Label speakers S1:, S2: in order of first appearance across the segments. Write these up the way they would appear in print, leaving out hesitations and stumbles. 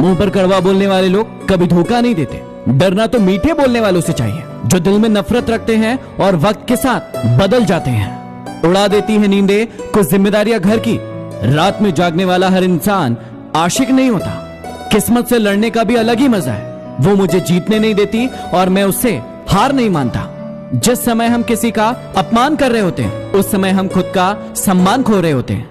S1: मुंह पर कड़वा बोलने वाले लोग कभी धोखा नहीं देते। डरना तो मीठे बोलने वालों से चाहिए, जो दिल में नफरत रखते हैं और वक्त के साथ बदल जाते हैं। उड़ा देती है नींदें कुछ जिम्मेदारियां घर की। रात में जागने वाला हर इंसान आशिक नहीं होता। किस्मत से लड़ने का भी अलग ही मजा है। वो मुझे जीतने नहीं देती और मैं उससे हार नहीं मानता। जिस समय हम किसी का अपमान कर रहे होते हैं, उस समय हम खुद का सम्मान खो रहे होते हैं।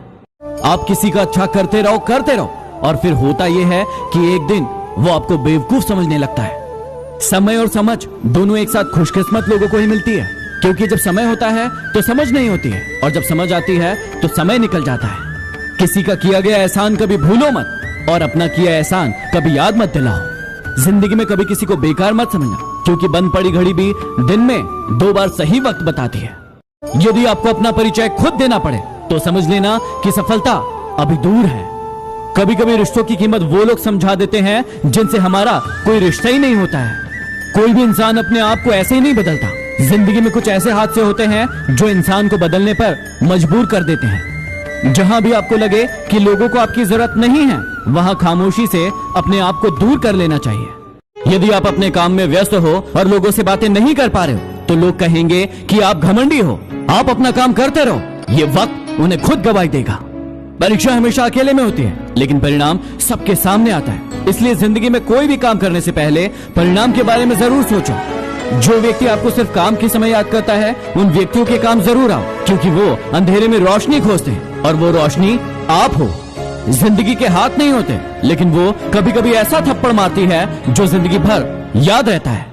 S1: आप किसी का अच्छा करते रहो और फिर होता यह है कि एक दिन वो आपको बेवकूफ समझने लगता है। समय और समझ दोनों एक साथ खुशकिस्मत लोगों को ही मिलती है, क्योंकि जब समय होता है तो समझ नहीं होती है, और जब समझ आती है तो समय निकल जाता है। किसी का किया गया एहसान कभी भूलो मत, और अपना किया एहसान कभी याद मत दिलाओ। जिंदगी में कभी किसी को बेकार मत समझना, क्योंकि बंद पड़ी घड़ी भी दिन में 2 बार सही वक्त बताती है। यदि आपको अपना परिचय खुद देना पड़े तो समझ लेना कि सफलता अभी दूर है। कभी कभी रिश्तों की कीमत वो लोग समझा देते हैं जिनसे हमारा कोई रिश्ता ही नहीं होता है। कोई भी इंसान अपने आप को ऐसे ही नहीं बदलता। जिंदगी में कुछ ऐसे हादसे होते हैं जो इंसान को बदलने पर मजबूर कर देते हैं। जहां भी आपको लगे कि लोगों को आपकी जरूरत नहीं है, वहां खामोशी से अपने आप को दूर कर लेना चाहिए। यदि आप अपने काम में व्यस्त हो और लोगों से बातें नहीं कर पा रहे हो, तो लोग कहेंगे कि आप घमंडी हो। आप अपना काम करते रहो, ये वक्त उन्हें खुद गवाही देगा। परीक्षा हमेशा अकेले में होती है, लेकिन परिणाम सबके सामने आता है। इसलिए जिंदगी में कोई भी काम करने से पहले परिणाम के बारे में जरूर सोचो। जो व्यक्ति आपको सिर्फ काम के समय याद करता है, उन व्यक्तियों के काम जरूर आओ, क्योंकि वो अंधेरे में रोशनी खोजते हैं, और वो रोशनी आप हो। जिंदगी के हाथ नहीं होते, लेकिन वो कभी कभी ऐसा थप्पड़ मारती है जो जिंदगी भर याद रहता है।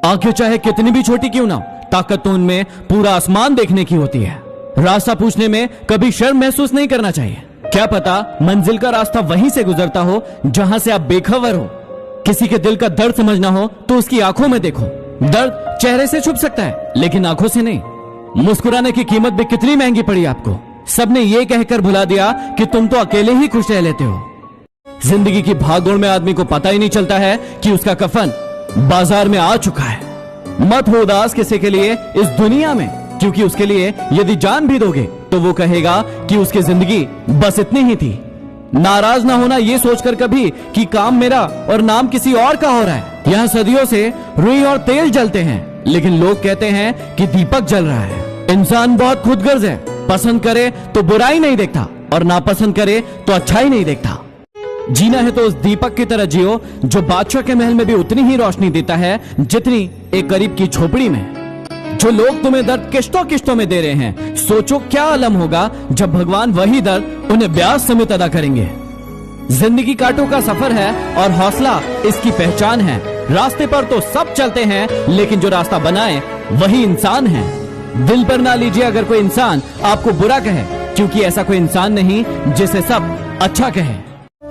S1: आंखें चाहे कितनी भी छोटी क्यों ना, ताकत तो उनमें पूरा आसमान देखने की होती है। रास्ता पूछने में कभी शर्म महसूस नहीं करना चाहिए। क्या पता मंजिल का रास्ता वहीं से गुजरता हो जहां से आप बेखबर हो। किसी के दिल का दर्द समझना हो तो उसकी आंखों में देखो। दर्द चेहरे से छुप सकता है, लेकिन आंखों से नहीं। मुस्कुराने की कीमत भी कितनी महंगी पड़ी आपको। सबने ये कहकर भुला दिया कि तुम तो अकेले ही खुश रह लेते हो। जिंदगी की भागदौड़ में आदमी को पता ही नहीं चलता है कि उसका कफन बाजार में आ चुका है। मत हो उदास किसी के लिए इस दुनिया में, क्योंकि उसके लिए यदि जान भी दोगे तो वो कहेगा कि उसकी जिंदगी बस इतनी ही थी। नाराज ना होना ये सोचकर कभी कि काम मेरा और नाम किसी और का हो रहा है। यहाँ सदियों से रुई और तेल जलते हैं, लेकिन लोग कहते हैं कि दीपक जल रहा है। इंसान बहुत खुदगर्ज है। पसंद करे तो बुराई नहीं देखता, और नापसंद करे तो अच्छाई नहीं देखता। जीना है तो उस दीपक की तरह जियो जो बादशाह के महल में भी उतनी ही रोशनी देता है जितनी एक गरीब की झोपड़ी में। जो लोग तुम्हें दर्द किश्तों किश्तों में दे रहे हैं, सोचो क्या आलम होगा जब भगवान वही दर्द उन्हें ब्याज समेत अदा करेंगे। जिंदगी कांटों का सफर है और हौसला इसकी पहचान है। रास्ते पर तो सब चलते हैं, लेकिन जो रास्ता बनाए वही इंसान है। दिल पर ना लीजिए अगर कोई इंसान आपको बुरा कहे, क्योंकि ऐसा कोई इंसान नहीं जिसे सब अच्छा कहे।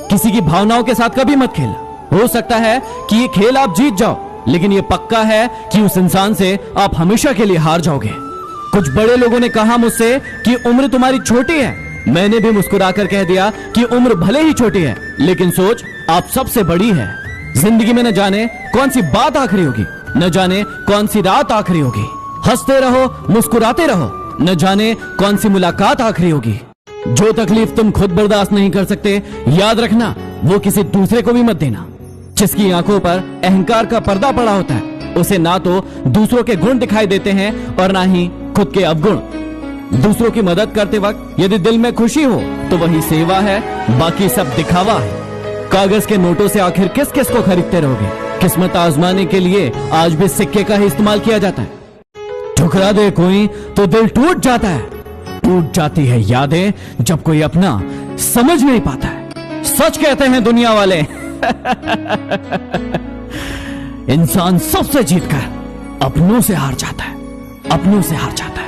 S1: किसी की भावनाओं के साथ कभी मत खेल। हो सकता है कि ये खेल आप जीत जाओ, लेकिन ये पक्का है कि उस इंसान से आप हमेशा के लिए हार जाओगे। कुछ बड़े लोगों ने कहा मुझसे कि उम्र तुम्हारी छोटी है। मैंने भी मुस्कुराकर कह दिया कि उम्र भले ही छोटी है, लेकिन सोच आप सबसे बड़ी है। जिंदगी में न जाने कौन सी बात आखिरी होगी, न जाने कौन सी रात आखिरी होगी। हंसते रहो, मुस्कुराते रहो, न जाने कौन सी मुलाकात आखिरी होगी। जो तकलीफ तुम खुद बर्दाश्त नहीं कर सकते, याद रखना वो किसी दूसरे को भी मत देना। जिसकी आंखों पर अहंकार का पर्दा पड़ा होता है, उसे ना तो दूसरों के गुण दिखाई देते हैं और ना ही खुद के अवगुण। दूसरों की मदद करते वक्त यदि दिल में खुशी हो तो वही सेवा है, बाकी सब दिखावा है। कागज के नोटों से आखिर किस किस को खरीदते रहोगे। किस्मत आजमाने के लिए आज भी सिक्के का ही इस्तेमाल किया जाता है। ठुकरा दे कोई तो दिल टूट जाता है। टूट जाती है यादें जब कोई अपना समझ नहीं पाता है। सच कहते हैं दुनिया वाले इंसान सबसे जीतकर अपनों से हार जाता है, अपनों से हार जाता है।